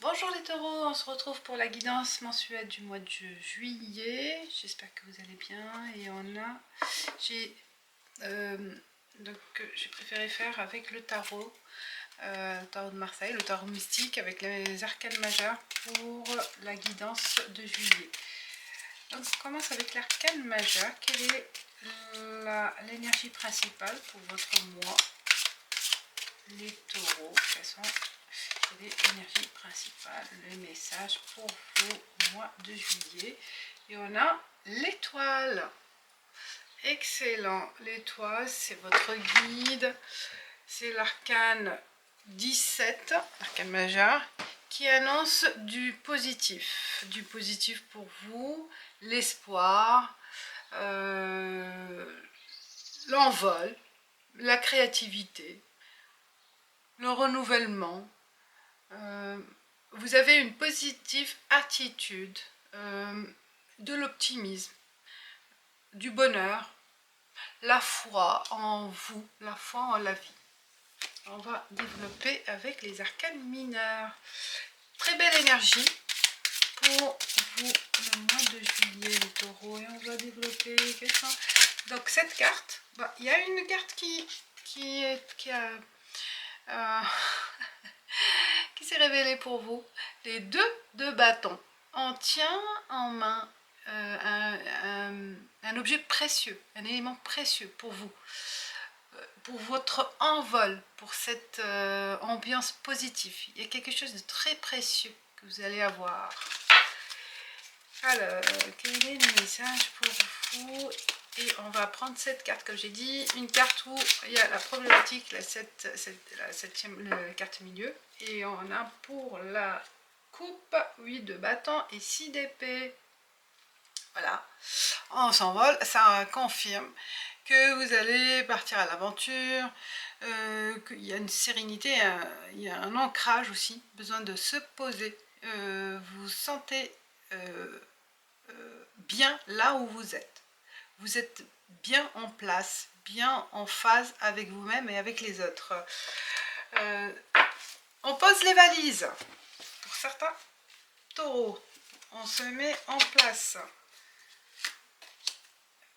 Bonjour les taureaux, on se retrouve pour la guidance mensuelle du mois de juillet. J'espère que vous allez bien. Et j'ai j'ai préféré faire avec le tarot de Marseille, le tarot mystique avec les arcanes majeures pour la guidance de juillet. Donc on commence avec l'arcane majeur. Quelle est l'énergie principale pour votre mois, les taureaux? Quelle est l'énergie principale, le message pour vos mois de juillet? Et on a l'étoile. Excellent. L'étoile, c'est votre guide. C'est l'arcane 17, l'arcane majeur, qui annonce du positif. Du positif pour vous, l'espoir, l'envol, la créativité, le renouvellement. Vous avez une positive attitude, de l'optimisme, du bonheur, la foi en vous, la foi en la vie. On va développer avec les arcanes mineurs. Très belle énergie pour vous le mois de juillet, les taureaux. Et on va développer donc cette carte. Il y a une carte qui s'est révélée pour vous. Les deux de bâton. On tient en main un objet précieux, un élément précieux pour vous, pour votre envol, pour cette ambiance positive. Il y a quelque chose de très précieux que vous allez avoir. Alors, quel est le message pour vous? Et on va prendre cette carte, comme j'ai dit, une carte où il y a la problématique, la septième, la carte milieu. Et on a pour la coupe 8 de bâton et 6 d'épée. Voilà, on s'envole, ça confirme que vous allez partir à l'aventure, qu'il y a une sérénité, il y a un ancrage aussi, besoin de se poser. Vous sentez bien là où vous êtes. Vous êtes bien en place, bien en phase avec vous-même et avec les autres. On pose les valises. Pour certains taureaux, on se met en place.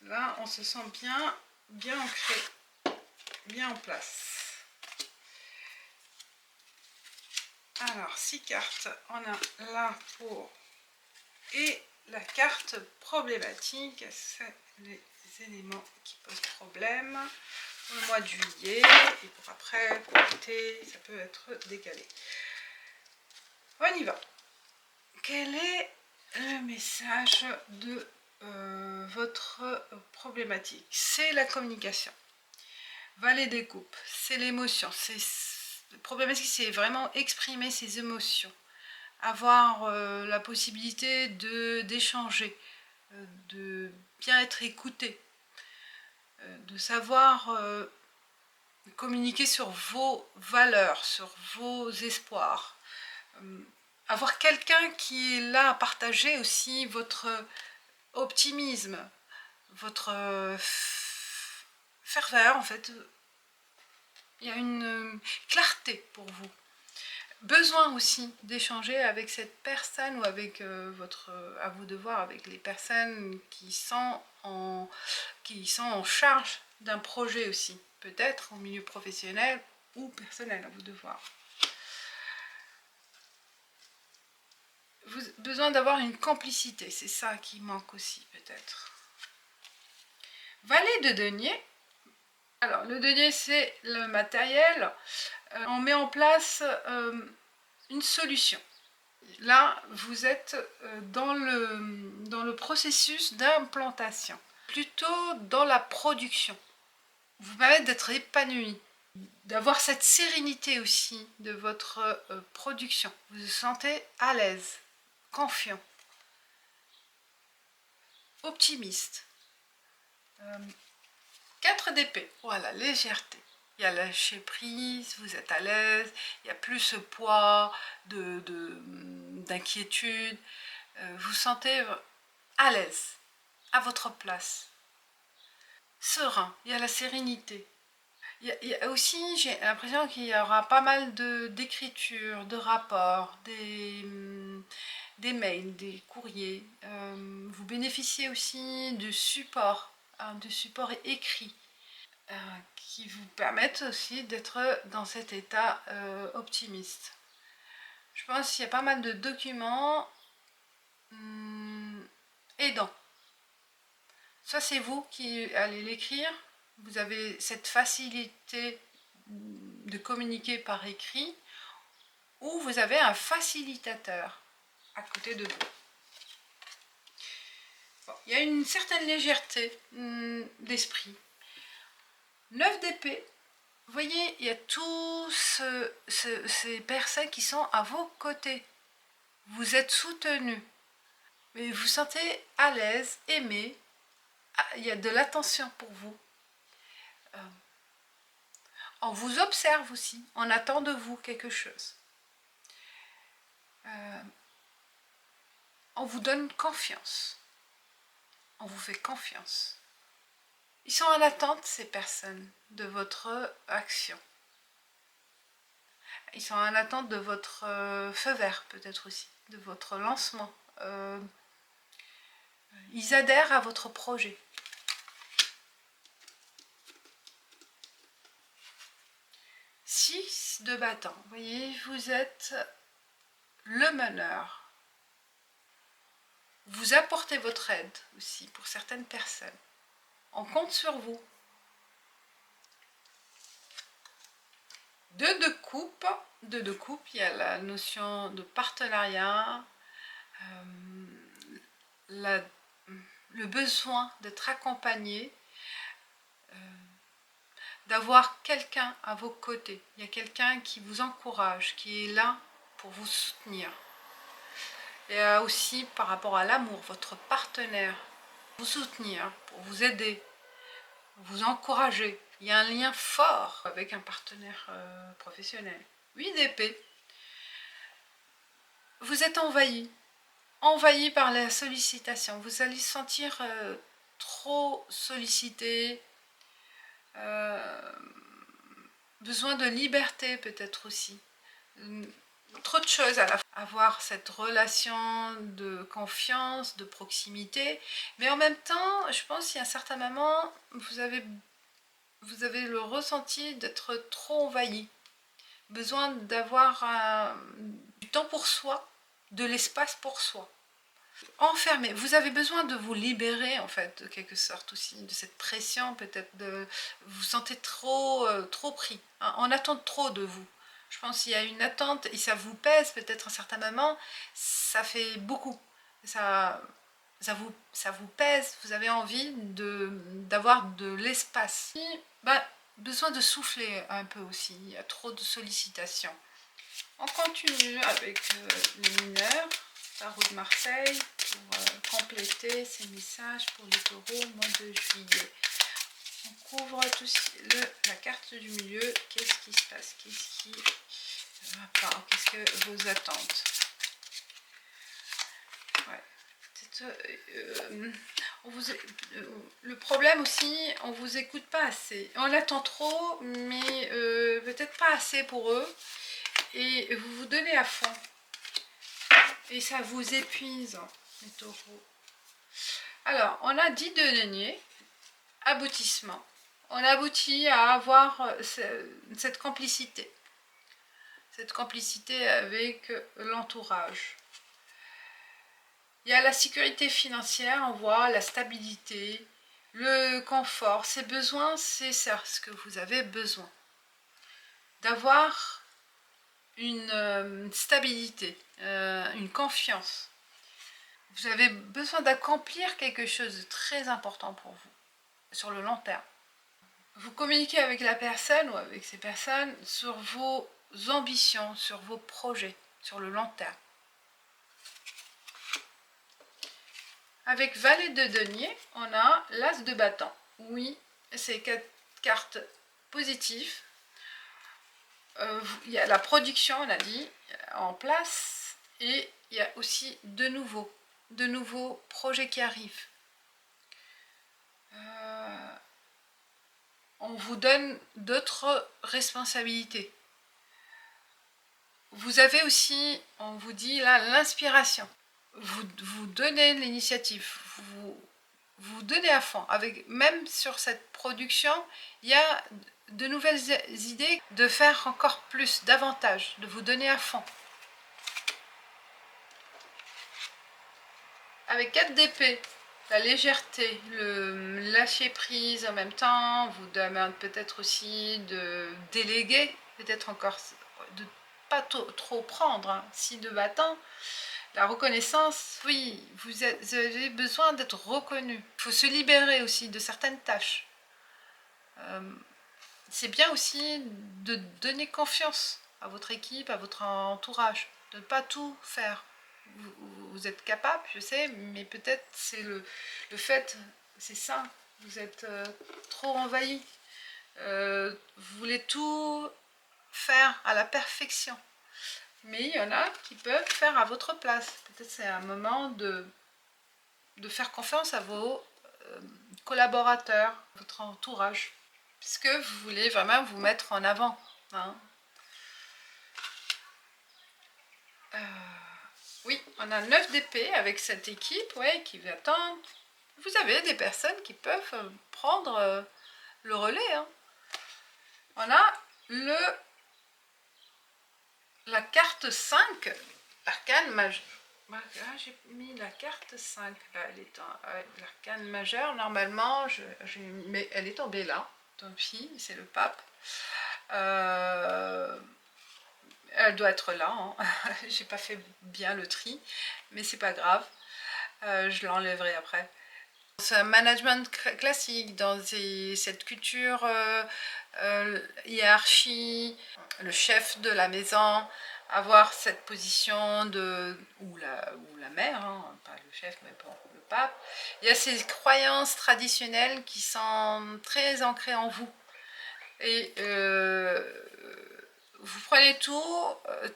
Là, on se sent bien ancré, bien en place. Alors, 6 cartes, on a là pour... Et la carte problématique, c'est les éléments qui posent problème pour le mois de juillet. Et pour après, pour l'été, ça peut être décalé. On y va. Quel est le message de votre problématique? C'est la communication. Valet des coupes, c'est l'émotion. Le problématique, c'est vraiment exprimer ses émotions. Avoir la possibilité d'échanger, de bien être écouté, de savoir communiquer sur vos valeurs, sur vos espoirs. Avoir quelqu'un qui est là à partager aussi votre optimisme, votre ferveur, en fait. Il y a une clarté pour vous. Besoin aussi d'échanger avec cette personne ou avec à vous de voir, avec les personnes qui sont en charge d'un projet aussi, peut-être au milieu professionnel ou personnel, à vous de voir. Besoin d'avoir une complicité, c'est ça qui manque aussi peut-être. Valet de denier. Alors le denier, c'est le matériel. On met en place une solution. Là, vous êtes dans le processus d'implantation, plutôt dans la production. Vous permettez d'être épanoui, d'avoir cette sérénité aussi de votre production. Vous vous sentez à l'aise, confiant, optimiste. 4 d'épée, voilà, légèreté. Il y a lâcher prise, vous êtes à l'aise, il n'y a plus ce poids d'inquiétude. Vous sentez à l'aise, à votre place. Serein, il y a la sérénité. Il y a aussi, j'ai l'impression qu'il y aura pas mal d'écriture, de rapports, des mails, des courriers. Vous bénéficiez aussi de support écrit, qui vous permettent aussi d'être dans cet état optimiste. Je pense qu'il y a pas mal de documents aidants. Soit c'est vous qui allez l'écrire, vous avez cette facilité de communiquer par écrit, ou vous avez un facilitateur à côté de vous. Bon, il y a une certaine légèreté d'esprit. 9 d'épée, vous voyez, il y a tous ces personnes qui sont à vos côtés. Vous êtes soutenus, mais vous vous sentez à l'aise, aimé. Il y a de l'attention pour vous. On vous observe aussi, on attend de vous quelque chose. On vous donne confiance. On vous fait confiance. Ils sont en attente, ces personnes, de votre action. Ils sont en attente de votre feu vert, peut-être aussi, de votre lancement. Ils adhèrent à votre projet. Six de bâton. Vous voyez, vous êtes le meneur. Vous apportez votre aide aussi pour certaines personnes. On compte sur vous. 2 de coupe. 2 de coupe, il y a la notion de partenariat, le besoin d'être accompagné, d'avoir quelqu'un à vos côtés. Il y a quelqu'un qui vous encourage, qui est là pour vous soutenir. Et aussi par rapport à l'amour, votre partenaire, vous soutenir, pour vous aider, vous encourager. Il y a un lien fort avec un partenaire professionnel. 8 d'épée. Vous êtes envahi par la sollicitation. Vous allez se sentir trop sollicité, besoin de liberté peut-être aussi. Trop de choses à la fois. Avoir cette relation de confiance, de proximité, mais en même temps, je pense qu'il y a un certain moment, vous avez le ressenti d'être trop envahi. Besoin d'avoir du temps pour soi, de l'espace pour soi. Enfermé, vous avez besoin de vous libérer en fait, de quelque sorte aussi, de cette pression peut-être, vous vous sentez trop pris, hein, on attend trop de vous. Je pense qu'il y a une attente et ça vous pèse peut-être à un certain moment, ça fait beaucoup, ça vous pèse, vous avez envie d'avoir de l'espace. Besoin de souffler un peu aussi, il y a trop de sollicitations. On continue avec les mineurs, tarot de Marseille, pour compléter ces messages pour les taureaux au mois de juillet. On couvre la carte du milieu, qu'est-ce qui se passe, qu'est-ce que vos attentes. Le problème aussi, on vous écoute pas assez. On attend trop, mais peut-être pas assez pour eux. Et vous vous donnez à fond. Et ça vous épuise, les taureaux. Alors, on a 10 de denier, aboutissement. On aboutit à avoir cette complicité. Cette complicité avec l'entourage. Il y a la sécurité financière, on voit la stabilité, le confort. Ces besoins, c'est ça, ce que vous avez besoin. D'avoir une stabilité, une confiance. Vous avez besoin d'accomplir quelque chose de très important pour vous, sur le long terme. Vous communiquez avec la personne ou avec ces personnes sur vos ambitions, sur vos projets, sur le long terme. Avec valet de denier, on a l'as de bâton. Oui, c'est 4 cartes positives. Il y a la production, on a dit, en place. Et il y a aussi de nouveaux projets qui arrivent. on vous donne d'autres responsabilités. Vous avez aussi, on vous dit là, l'inspiration. Vous donnez l'initiative, vous donnez à fond. Même sur cette production, il y a de nouvelles idées de faire encore plus, davantage, de vous donner à fond. Avec 4 d'épée, la légèreté, le lâcher prise en même temps, vous demande peut-être aussi de déléguer, peut-être encore de pas trop prendre, hein. 6 de bâton, la reconnaissance, oui, vous avez besoin d'être reconnu. Il faut se libérer aussi de certaines tâches. C'est bien aussi de donner confiance à votre équipe, à votre entourage, de ne pas tout faire. Vous êtes capable, je sais, mais peut-être c'est le fait, c'est ça, vous êtes trop envahi. Vous voulez tout faire à la perfection. Mais il y en a qui peuvent faire à votre place. Peut-être c'est un moment de faire confiance à vos collaborateurs, votre entourage, puisque vous voulez vraiment vous mettre en avant. Hein. Oui, on a 9 d'épée avec cette équipe, ouais, qui va attendre. Vous avez des personnes qui peuvent prendre le relais. Hein. On a la carte 5, l'arcane majeur. J'ai mis la carte 5, là, elle est l'arcane majeur. Normalement, mais elle est tombée là. Tant pis, c'est le pape. Elle doit être là. Hein. J'ai pas fait bien le tri, mais c'est pas grave. Je l'enlèverai après. C'est un management classique dans cette culture hiérarchie, le chef de la maison, avoir cette position de ou la mère, hein, pas le chef mais bon, le pape. Il y a ces croyances traditionnelles qui sont très ancrées en vous et vous prenez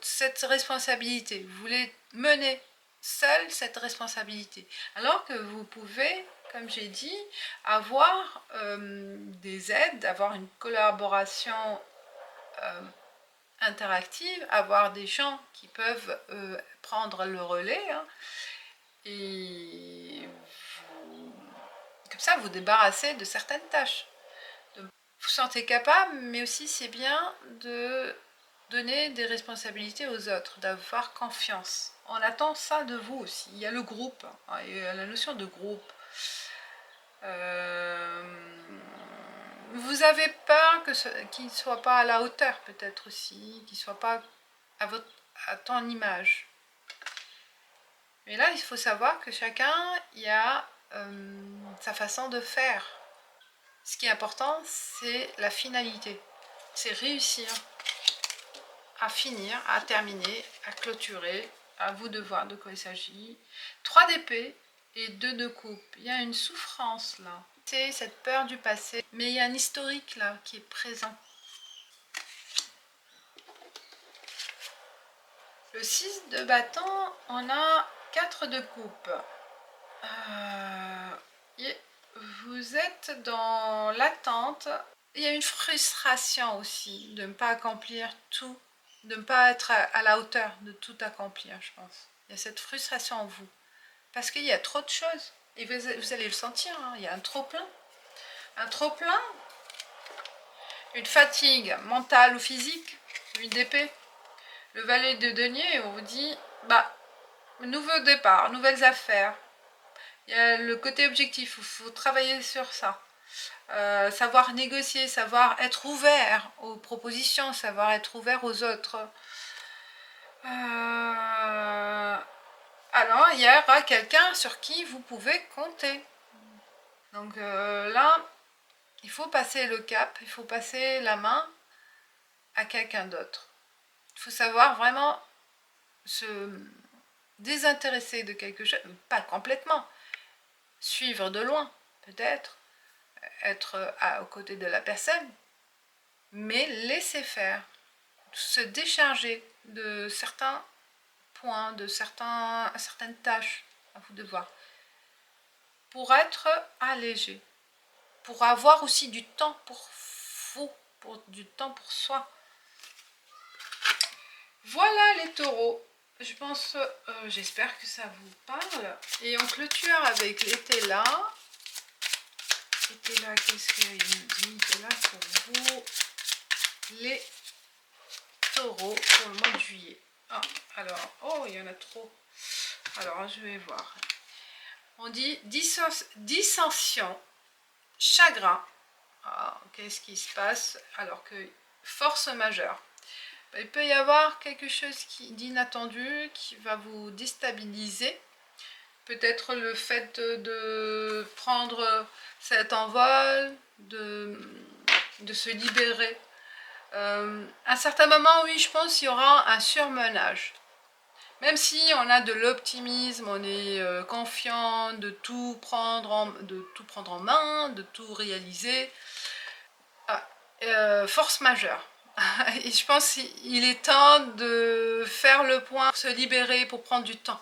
cette responsabilité, vous voulez mener seul cette responsabilité, alors que vous pouvez, comme j'ai dit, avoir des aides, avoir une collaboration interactive, avoir des gens qui peuvent prendre le relais, hein, et comme ça vous débarrassez de certaines tâches. Vous vous sentez capable, mais aussi c'est bien de donner des responsabilités aux autres, d'avoir confiance. On attend ça de vous aussi. Il y a le groupe, hein, il y a la notion de groupe. Vous avez peur qu'il ne soit pas à la hauteur, peut-être aussi, qu'il ne soit pas à ton image. Mais là, il faut savoir que chacun y a sa façon de faire. Ce qui est important, c'est la finalité. C'est réussir à finir, à terminer, à clôturer. À vous de voir de quoi il s'agit. 3 d'épée et 2 de coupe. Il y a une souffrance là. C'est cette peur du passé. Mais il y a un historique là qui est présent. Le 6 de bâton, on a 4 de coupe. Vous êtes dans l'attente. Il y a une frustration aussi de ne pas accomplir tout, de ne pas être à la hauteur de tout accomplir, je pense. Il y a cette frustration en vous. Parce qu'il y a trop de choses. Et vous allez le sentir, hein, il y a un trop-plein. Un trop-plein, une fatigue mentale ou physique, une d'épée. Le valet de denier, on vous dit, nouveau départ, nouvelles affaires. Il y a le côté objectif, il faut travailler sur ça. Savoir négocier, savoir être ouvert aux propositions, savoir être ouvert aux autres. Alors, il y aura quelqu'un sur qui vous pouvez compter. Donc là, il faut passer le cap, il faut passer la main à quelqu'un d'autre. Il faut savoir vraiment se désintéresser de quelque chose, pas complètement, suivre de loin peut-être, être aux côtés de la personne, mais laisser faire, se décharger de certains points, de certaines tâches à vous de voir, pour être allégé, pour avoir aussi du temps pour vous, pour du temps pour soi. Voilà les taureaux. Je pense, j'espère que ça vous parle. Et on clôture avec l'été là. L'été là, qu'est-ce qu'il nous dit là pour vous, les taureaux, pour le mois de juillet. Ah, alors, oh, il y en a trop. Alors, je vais voir. On dit dissension, chagrin. Ah, qu'est-ce qui se passe? Alors que force majeure. Il peut y avoir quelque chose d'inattendu qui va vous déstabiliser. Peut-être le fait de prendre cet envol, de se libérer. À un certain moment, oui, je pense qu'il y aura un surmenage. Même si on a de l'optimisme, on est confiant de tout prendre en main, de tout réaliser. Force majeure. Et je pense qu'il est temps de faire le point, pour se libérer, pour prendre du temps,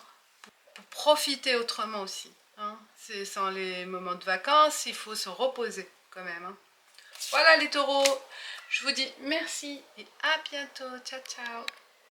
pour profiter autrement aussi. Hein. C'est sans les moments de vacances, il faut se reposer quand même. Hein. Voilà les taureaux, je vous dis merci et à bientôt. Ciao, ciao.